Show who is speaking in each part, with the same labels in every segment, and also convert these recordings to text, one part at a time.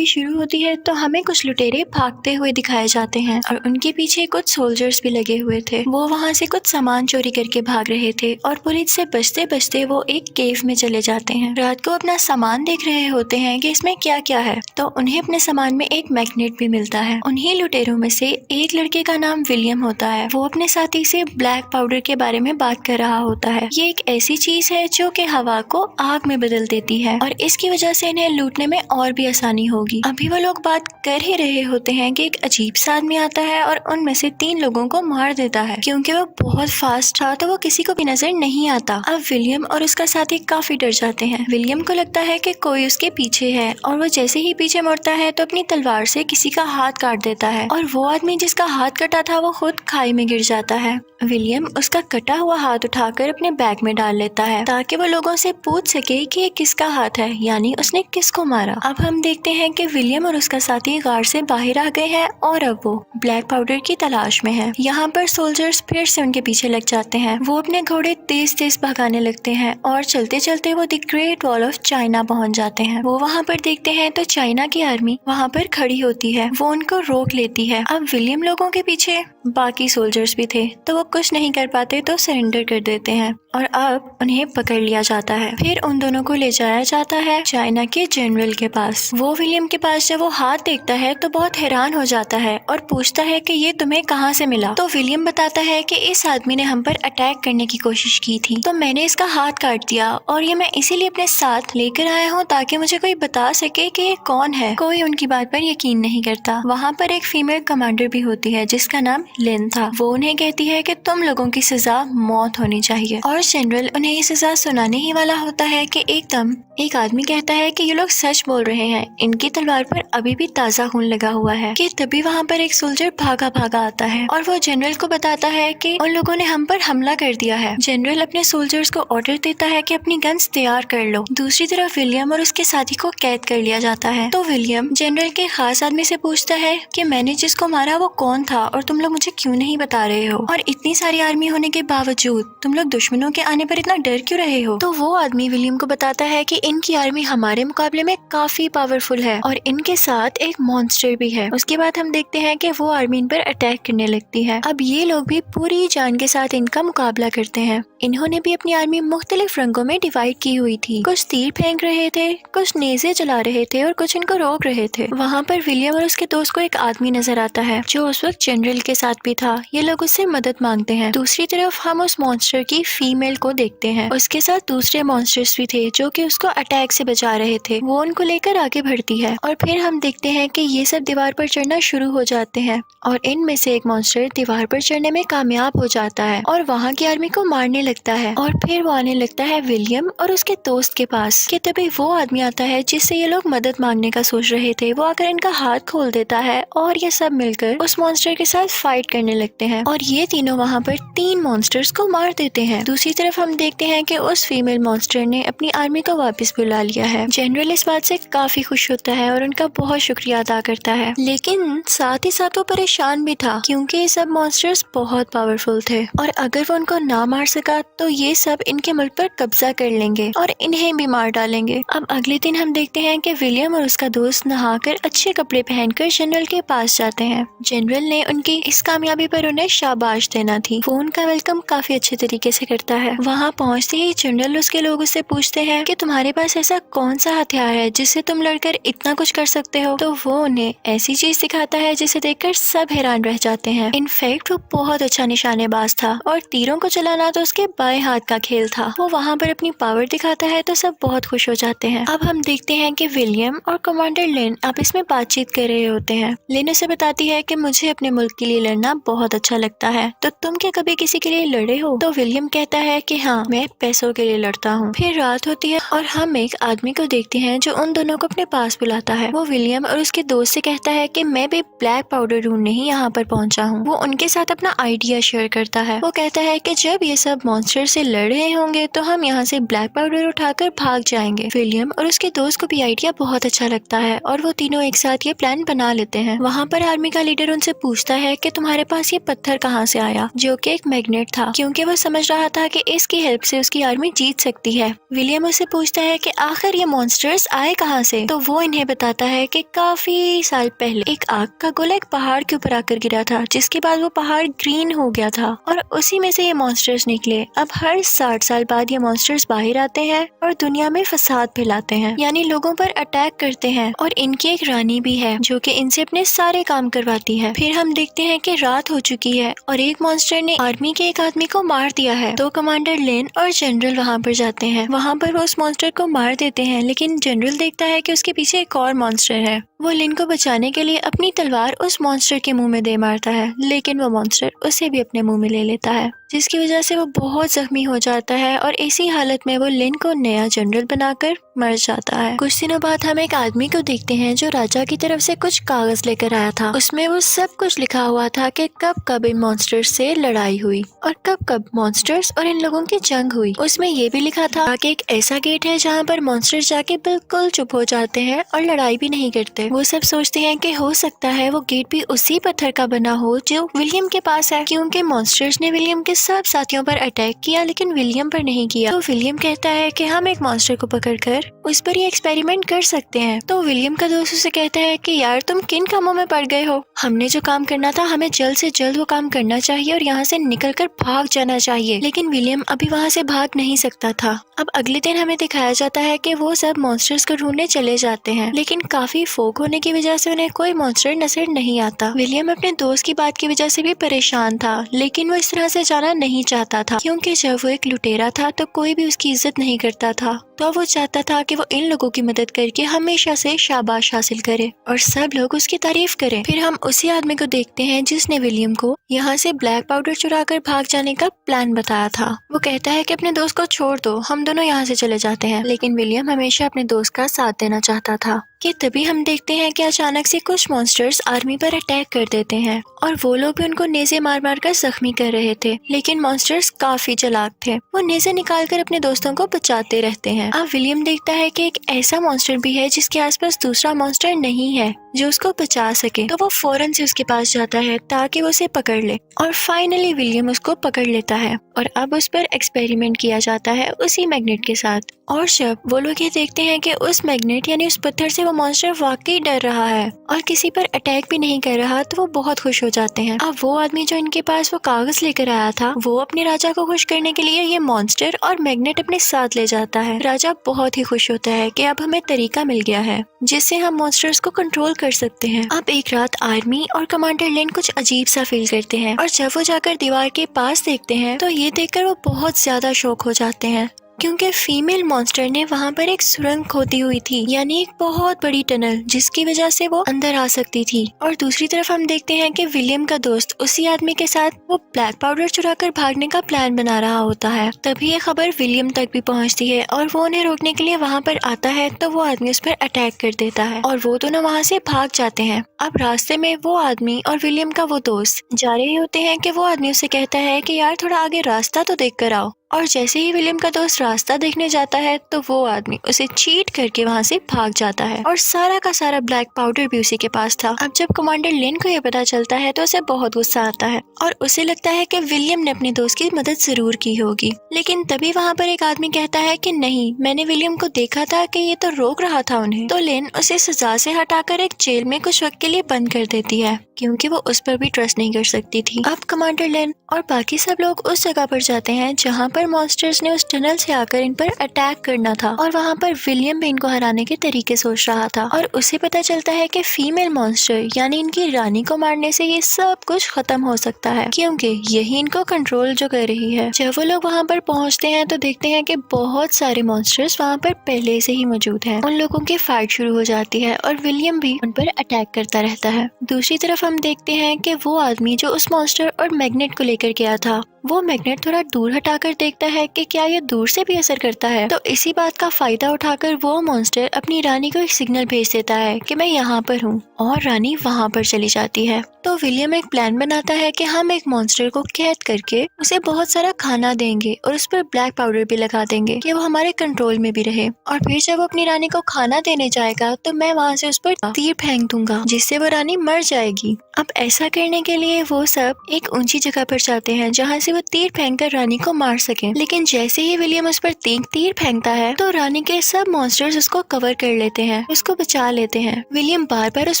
Speaker 1: Movie शुरू होती है तो हमें कुछ लुटेरे भागते हुए दिखाए जाते हैं और उनके पीछे कुछ सोल्जर्स भी लगे हुए थे। वो वहाँ से कुछ सामान चोरी करके भाग रहे थे और पुलिस से बचते बचते वो एक केव में चले जाते हैं। रात को अपना सामान देख रहे होते हैं कि इसमें क्या क्या है, तो उन्हें अपने सामान में एक मैग्नेट भी मिलता है। उन्हीं लुटेरों में से एक लड़के का नाम विलियम होता है। वो अपने साथी से ब्लैक पाउडर के बारे में बात कर रहा होता है। ये एक ऐसी चीज है जो कि हवा को आग में बदल देती है और इसकी वजह से इन्हें लूटने में और भी आसानी होगी। अभी वो लोग बात कर ही रहे होते हैं कि एक अजीब सा आदमी आता है और उनमें से 3 लोगों को मार देता है। क्योंकि वो बहुत फास्ट था तो वो किसी को भी नजर नहीं आता। अब विलियम और उसका साथी काफी डर जाते हैं। विलियम को लगता है कि कोई उसके पीछे है और वो जैसे ही पीछे मुड़ता है तो अपनी तलवार से किसी का हाथ काट देता है और वो आदमी जिसका हाथ कटा था वो खुद खाई में गिर जाता है। विलियम उसका कटा हुआ हाथ उठाकर अपने बैग में डाल लेता है ताकि वो लोगों से पूछ सके कि ये किसका हाथ है, यानी उसने किसको मारा। अब हम देखते हैं कि विलियम और उसका साथी गार से बाहर आ गए हैं और अब वो ब्लैक पाउडर की तलाश में है। यहाँ पर सोल्जर्स फिर से उनके पीछे लग जाते हैं। वो अपने घोड़े तेज तेज भगाने लगते हैं और चलते चलते वो the great wall of China पहुंच जाते हैं। वो वहाँ पर देखते हैं तो चाइना की आर्मी वहाँ पर खड़ी होती है। वो उनको रोक लेती है। अब विलियम लोगों के पीछे बाकी सोल्जर्स भी थे तो वो कुछ नहीं कर पाते तो सरेंडर कर देते हैं और अब उन्हें पकड़ लिया जाता है। फिर उन दोनों को ले जाया जाता है चाइना के जनरल के पास। वो विलियम के पास जब वो हाथ देखता है तो बहुत हैरान हो जाता है और पूछता है कि ये तुम्हें कहाँ से मिला। तो विलियम बताता है कि इस आदमी ने हम पर अटैक करने की कोशिश की थी तो मैंने इसका हाथ काट दिया और ये मैं इसीलिए अपने साथ लेकर आया हूँ ताकि मुझे कोई बता सके कि ये कौन है। कोई उनकी बात पर यकीन नहीं करता। वहाँ पर एक फीमेल कमांडर भी होती है जिसका नाम लिन था। वो उन्हें कहती है कि तुम लोगों की सजा मौत होनी चाहिए और जनरल उन्हें ये सजा सुनाने ही वाला होता है कि एकदम एक आदमी कहता है कि ये लोग सच बोल रहे हैं, इनकी तलवार पर अभी भी ताजा खून लगा हुआ है। कि तभी वहाँ पर एक सोल्जर भागा भागा आता है और वो जनरल को बताता है कि उन लोगों ने हम पर हमला कर दिया है। जनरल अपने सोल्जर्स को ऑर्डर देता है कि अपनी गन्स तैयार कर लो। दूसरी तरफ विलियम और उसके साथी को कैद कर लिया जाता है। तो विलियम जनरल के खास आदमी से पूछता है कि मैंने जिसको मारा वो कौन था और तुम लोग मुझे क्यों नहीं बता रहे हो, और इतनी सारी आर्मी होने के बावजूद तुम लोग दुश्मनों के आने पर इतना डर क्यों रहे हो। तो वो आदमी विलियम को बताता है कि इनकी आर्मी हमारे मुकाबले में काफी पावरफुल है और इनके साथ एक मॉन्स्टर भी है। उसके बाद हम देखते हैं कि वो आर्मी इन पर अटैक करने लगती है। अब ये लोग भी पूरी जान के साथ इनका मुकाबला करते हैं। इन्होंने भी अपनी आर्मी मुख्तलिफ रंगों में डिवाइड की हुई थी। कुछ तीर फेंक रहे थे, कुछ नेज़े चला रहे थे और कुछ इनको रोक रहे थे। वहाँ पर विलियम और उसके दोस्त को एक आदमी नजर आता है जो उस वक्त जनरल के साथ भी था। ये लोग उससे मदद मांगते हैं। दूसरी तरफ हम उस मॉन्स्टर की फीमेल को देखते हैं। उसके साथ दूसरे मॉन्स्टर्स भी थे जो कि उसको अटैक से बचा रहे थे। वो उनको लेकर आगे बढ़ती है और फिर हम देखते हैं कि ये सब दीवार पर चढ़ना शुरू हो जाते हैं और इनमें से एक मॉन्स्टर दीवार पर चढ़ने में कामयाब हो जाता है और वहाँ की आर्मी को मारने लगता है। और फिर वो आने लगता है विलियम और उसके दोस्त के पास कि तभी वो आदमी आता है जिससे ये लोग मदद मांगने का सोच रहे थे। वो आकर इनका हाथ खोल देता है और ये सब मिलकर उस मॉन्स्टर के साथ फाइट करने लगते हैं और ये तीनों वहाँ पर 3 मॉन्स्टर्स को मार देते हैं। दूसरी तरफ हम देखते हैं कि उस फीमेल मॉन्स्टर ने अपनी आर्मी को वापस बुला लिया है। जनरल इस बात से काफी खुश होता है और उनका बहुत शुक्रिया अदा करता है, लेकिन साथ ही साथ वो परेशान भी था क्योंकि ये सब मॉन्स्टर्स बहुत पावरफुल थे और अगर वो उनको ना मार सका तो ये सब इनके मुल्क पर कब्जा कर लेंगे और इन्हें भी मार डालेंगे। अब अगले दिन हम देखते हैं कि विलियम और उसका दोस्त नहाकर अच्छे कपड़े पहनकर जनरल के पास जाते हैं। जनरल ने उनकी इस कामयाबी पर उन्हें शाबाश देना थी। वो उनका वेलकम काफी अच्छे तरीके से करता है। वहाँ पहुँचते ही जनरल उसके लोगों से पूछते हैं कि तुम्हारे पास ऐसा कौन सा हथियार है जिससे तुम लड़कर इतना कुछ कर सकते हो। तो वो उन्हें ऐसी चीज दिखाता है जिसे देखकर सब हैरान रह जाते हैं। इनफैक्ट वो बहुत अच्छा निशानेबाज था और तीरों को चलाना तो उसके बाएं हाथ का खेल था। वो वहाँ पर अपनी पावर दिखाता है तो सब बहुत खुश हो जाते हैं। अब हम देखते हैं कि विलियम और कमांडर लिन आपस में बातचीत कर रहे होते हैं। लिन उसे बताती है कि मुझे अपने मुल्क के लिए लड़ना बहुत अच्छा लगता है, तो तुम क्या कभी किसी के लिए लड़े हो। तो विलियम कहता है कि हाँ, मैं पैसों के लिए लड़ता हूँ। फिर रात होती है और हम एक आदमी को देखते हैं जो उन दोनों को अपने पास बुलाता है। वो विलियम और उसके दोस्त से कहता है कि मैं भी ब्लैक पाउडर ढूंढने ही यहाँ पर पहुँचा हूँ। वो उनके साथ अपना आइडिया शेयर करता है। वो कहता है कि जब ये सब मॉन्स्टर से लड़ रहे होंगे तो हम यहाँ से ब्लैक पाउडर उठाकर भाग जाएंगे। विलियम और उसके दोस्त को भी आइडिया बहुत अच्छा लगता है और वो तीनों एक साथ ये प्लान बना लेते हैं। वहाँ पर आर्मी का लीडर उनसे पूछता है कि तुम्हारे पास ये पत्थर कहाँ से आया, जो कि एक मैग्नेट था, क्योंकि वो समझ रहा था कि इसकी हेल्प से उसकी आर्मी जीत सकती है। विलियम उससे पूछता है कि आखिर ये मॉन्स्टर्स आए कहाँ से, तो वो इन्हें बताता है कि काफी साल पहले एक आग का गोला एक पहाड़ के ऊपर आकर गिरा था, जिसके बाद वो पहाड़ ग्रीन हो गया था और उसी में से ये मॉन्स्टर्स निकले। अब हर 60 साल बाद ये मॉन्स्टर्स बाहर आते हैं और दुनिया में फसाद फैलाते हैं, यानी लोगों पर अटैक करते हैं। और इनकी एक रानी भी है जो कि इनसे अपने सारे काम करवाती है। फिर हम देखते हैं कि रात हो चुकी है और एक मॉन्स्टर ने आर्मी के एक आदमी को मार दिया है। तो कमांडर लेन और जनरल वहाँ पर जाते हैं। वहाँ पर वो उस मॉन्स्टर को मार देते हैं, लेकिन जनरल देखता है कि उसके पीछे एक और मॉन्स्टर है। वो लिन को बचाने के लिए अपनी तलवार उस मॉन्स्टर के मुंह में दे मारता है, लेकिन वो मॉन्स्टर उसे भी अपने मुंह में ले लेता है, जिसकी वजह से वो बहुत जख्मी हो जाता है और इसी हालत में वो लिन को नया जनरल बनाकर मर जाता है। कुछ दिनों बाद हम एक आदमी को देखते हैं जो राजा की तरफ से कुछ कागज लेकर आया था। उसमें वो सब कुछ लिखा हुआ था कि कब कब इन मॉन्स्टर्स से लड़ाई हुई और कब कब मॉन्स्टर्स और इन लोगों की जंग हुई। उसमें ये भी लिखा था कि एक ऐसा गेट है जहाँ पर मॉन्स्टर्स जाके बिल्कुल चुप हो जाते हैं और लड़ाई भी नहीं करते। वो सब सोचते हैं कि हो सकता है वो गेट भी उसी पत्थर का बना हो जो विलियम के पास है, क्योंकि मॉन्स्टर्स ने विलियम के सब साथियों पर अटैक किया लेकिन विलियम पर नहीं किया। तो विलियम कहता है कि हम एक मॉन्स्टर को पकड़कर उस पर ये एक्सपेरिमेंट कर सकते हैं। तो विलियम का दोस्त उसे कहता है कि यार तुम किन कामों में पड़ गए हो, हमने जो काम करना था हमें जल्द से जल्द वो काम करना चाहिए और यहाँ से निकलकर भाग जाना चाहिए। लेकिन विलियम अभी वहाँ से भाग नहीं सकता था। अब अगले दिन हमें दिखाया जाता है कि वो सब मॉन्स्टर्स को ढूंढने चले जाते हैं, लेकिन काफी फोक होने की वजह से उन्हें कोई मॉन्स्टर नजर नहीं आता। विलियम अपने दोस्त की बात की वजह से भी परेशान था, लेकिन वो इस तरह से जाना नहीं चाहता था, क्योंकि जब वो एक लुटेरा था तो कोई भी उसकी इज्जत नहीं करता था। तो वो चाहता था कि वो इन लोगों की मदद करके हमेशा से शाबाश हासिल करे और सब लोग उसकी तारीफ करें। फिर हम उसी आदमी को देखते हैं जिसने विलियम को यहाँ से ब्लैक पाउडर चुरा कर भाग जाने का प्लान बताया था। वो कहता है कि अपने दोस्त को छोड़ दो, हम दोनों यहाँ से चले जाते हैं। लेकिन विलियम हमेशा अपने दोस्त का साथ देना चाहता था। कि तभी हम देखते हैं कि अचानक से कुछ मॉन्स्टर्स आर्मी पर अटैक कर देते हैं और वो लोग भी उनको नेज़े मार मार कर जख्मी कर रहे थे, लेकिन मॉन्स्टर्स काफी चालाक थे। वो नेज़े निकाल कर अपने दोस्तों को बचाते रहते हैं। अब विलियम देखता है कि एक ऐसा मॉन्स्टर भी है जिसके आसपास दूसरा मॉन्स्टर नहीं है जो उसको बचा सके। तो वो फौरन से उसके पास जाता है ताकि वो उसे पकड़ ले और फाइनली विलियम उसको पकड़ लेता है और अब उस पर एक्सपेरिमेंट किया जाता है उसी मैग्नेट के साथ। और जब वो लोग ये देखते हैं कि उस मैग्नेट यानी उस पत्थर से वो मॉन्स्टर वाकई डर रहा है और किसी पर अटैक भी नहीं कर रहा, तो वो बहुत खुश हो जाते हैं। अब वो आदमी जो इनके पास वो कागज लेकर आया था, वो अपने राजा को खुश करने के लिए ये मॉन्स्टर और मैग्नेट अपने साथ ले जाता है। राजा बहुत ही खुश होता है कि अब हमें तरीका मिल गया है जिससे हम मॉन्स्टर्स को कंट्रोल कर सकते हैं। अब एक रात आर्मी और कमांडर लेन कुछ अजीब सा फील करते हैं और जब वो जाकर दीवार के पास देखते हैं तो ये देखकर वो बहुत ज्यादा शॉक हो जाते हैं, क्योंकि फीमेल मॉन्स्टर ने वहाँ पर एक सुरंग खोदी हुई थी, यानी एक बहुत बड़ी टनल, जिसकी वजह से वो अंदर आ सकती थी। और दूसरी तरफ हम देखते हैं कि विलियम का दोस्त उसी आदमी के साथ वो ब्लैक पाउडर चुराकर भागने का प्लान बना रहा होता है। तभी ये खबर विलियम तक भी पहुँचती है और वो उन्हें रोकने के लिए वहाँ पर आता है, तो वो आदमी उस पर अटैक कर देता है और वो दोनों वहाँ से भाग जाते हैं। अब रास्ते में वो आदमी और विलियम का वो दोस्त जा रहे होते हैं कि वो आदमी उसे कहता है कि यार थोड़ा आगे रास्ता तो देख कर आओ। और जैसे ही विलियम का दोस्त रास्ता देखने जाता है तो वो आदमी उसे चीट करके वहाँ से भाग जाता है और सारा का सारा ब्लैक पाउडर भी उसी के पास था। अब जब कमांडर लेन को ये पता चलता है तो उसे बहुत गुस्सा आता है और उसे लगता है कि विलियम ने अपने दोस्त की मदद जरूर की होगी। लेकिन तभी वहाँ पर एक आदमी कहता है कि नहीं, मैंने विलियम को देखा था कि ये तो रोक रहा था उन्हें। तो लेन उसे सजा से हटाकर एक जेल में कुछ वक्त के लिए बंद कर देती है, क्योंकि वो उस पर भी ट्रस्ट नहीं कर सकती थी। अब कमांडर लेन और बाकी सब लोग उस जगह पर जाते हैं जहाँ पर मॉन्स्टर्स ने उस टनल से आकर इन पर अटैक करना था और वहाँ पर विलियम भी इनको हराने के तरीके सोच रहा था। और उसे पता चलता है कि फीमेल मॉन्स्टर यानी इनकी रानी को मारने से ये सब कुछ खत्म हो सकता है, क्योंकि यही इनको कंट्रोल जो कर रही है। जब वो लोग वहाँ पर पहुँचते हैं तो देखते हैं कि बहुत सारे मॉन्स्टर्स वहाँ पर पहले से ही मौजूद हैं। उन लोगों की फाइट शुरू हो जाती है और विलियम भी उन पर अटैक करता रहता है। दूसरी तरफ हम देखते हैं कि वो आदमी जो उस मॉन्स्टर और मैग्नेट को लेकर गया था वो मैग्नेट थोड़ा दूर हटाकर देखता है कि क्या ये दूर से भी असर करता है। तो इसी बात का फायदा उठाकर वो मॉन्स्टर अपनी रानी को एक सिग्नल भेज देता है कि मैं यहाँ पर हूँ, और रानी वहाँ पर चली जाती है। तो विलियम एक प्लान बनाता है कि हम एक मॉन्स्टर को कैद करके उसे बहुत सारा खाना देंगे और उस पर ब्लैक पाउडर भी लगा देंगे कि वो हमारे कंट्रोल में भी रहे, और फिर जब वो अपनी रानी को खाना देने जाएगा तो मैं वहाँ से उस पर तीर फेंक दूंगा जिससे वो रानी मर जाएगी। अब ऐसा करने के लिए वो सब एक ऊंची जगह पर जाते हैं जहाँ से वो तीर फेंककर रानी को मार सके। लेकिन जैसे ही विलियम उस पर तीर फेंकता है तो रानी के सब मॉन्स्टर्स उसको कवर कर लेते हैं, उसको बचा लेते हैं। विलियम बार बार उस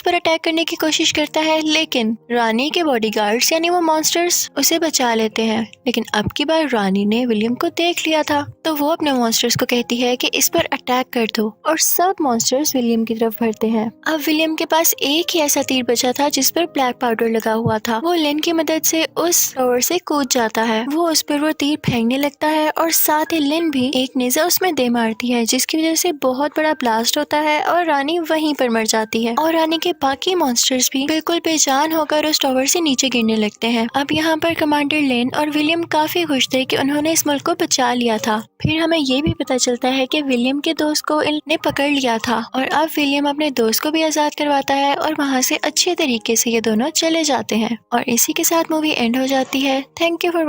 Speaker 1: पर अटैक करने की कोशिश करता है, लेकिन रानी के बॉडीगार्ड्स यानी वो मॉन्स्टर्स उसे बचा लेते हैं। लेकिन अब की बार रानी ने विलियम को देख लिया था, तो वो अपने मॉन्स्टर्स को कहती है कि इस पर अटैक कर दो, और सब मॉन्स्टर्स विलियम की तरफ बढ़ते हैं। अब विलियम के पास एक ही ऐसा तीर बचा था जिस पर ब्लैक पाउडर लगा हुआ था। वो लिन की मदद से उस टावर से कूद जाता है। वो उस पर वो तीर फेंकने लगता है और साथ ही लिन भी एक नेजा उसमें दे मारती है, जिसकी वजह से बहुत बड़ा ब्लास्ट होता है और रानी वहीं पर मर जाती है। और रानी के बाकी मॉन्स्टर्स भी बिल्कुल बेजान होकर उस टावर से नीचे गिरने लगते हैं। अब यहाँ पर कमांडर लिन और विलियम काफी खुश थे कि उन्होंने इस मुल्क को बचा लिया था। फिर हमें ये भी पता चलता है कि विलियम के दोस्त को इनने पकड़ लिया था, और अब विलियम अपने दोस्त को भी आजाद करवाता है और वहाँ से अच्छे तरीके से ये दोनों चले जाते हैं। और इसी के साथ मूवी एंड हो जाती है। Thank you for